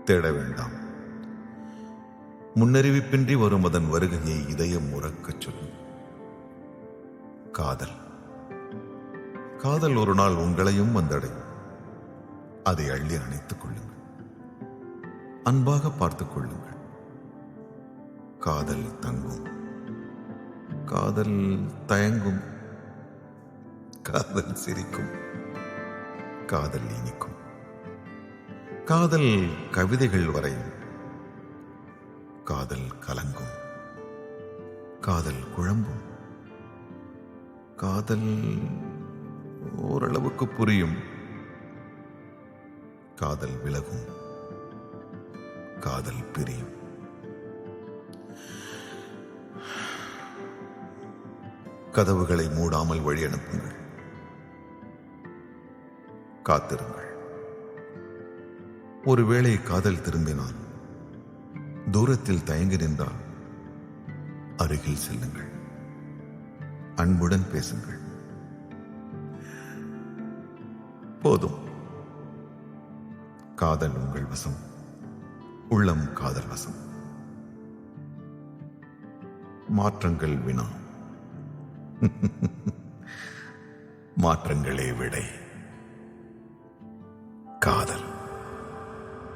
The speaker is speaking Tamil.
தேட வேண்டாம். முன்னறிவிப்பின்றி வரும் அதன் வருகையை இதயம் உறக்கச் சொல்லும். காதல் காதல் ஒரு நாள் உங்களையும் வந்தடையும். அதை அள்ளி அணைத்துக் கொள்ளுங்கள். அன்பாக பார்த்துக் கொள்ளுங்கள். காதல் தங்கும். காதல் தயங்கும். காதல் சிரிக்கும். காதல் இனிக்கும். காதல் கவிதைகள் வரையும். காதல் கலங்கும். காதல் குழம்பும். காதல் ஓரளவுக்கு புரியும். காதல் விலகும். காதல் பிரியும். கதவுகளை மூடாமல் வழி அனுப்புங்கள். காத்திருங்கள். ஒருவேளை காதல் திரும்பினால், தூரத்தில் தயங்கி நின்றால் அருகில் செல்லுங்கள். அன்புடன் பேசுங்கள். போதும். காதல் உங்கள் வசம். உள்ளம் காதல் வசம். மாற்றங்கள் வினா. மாற்றங்களே விடை. காதல்.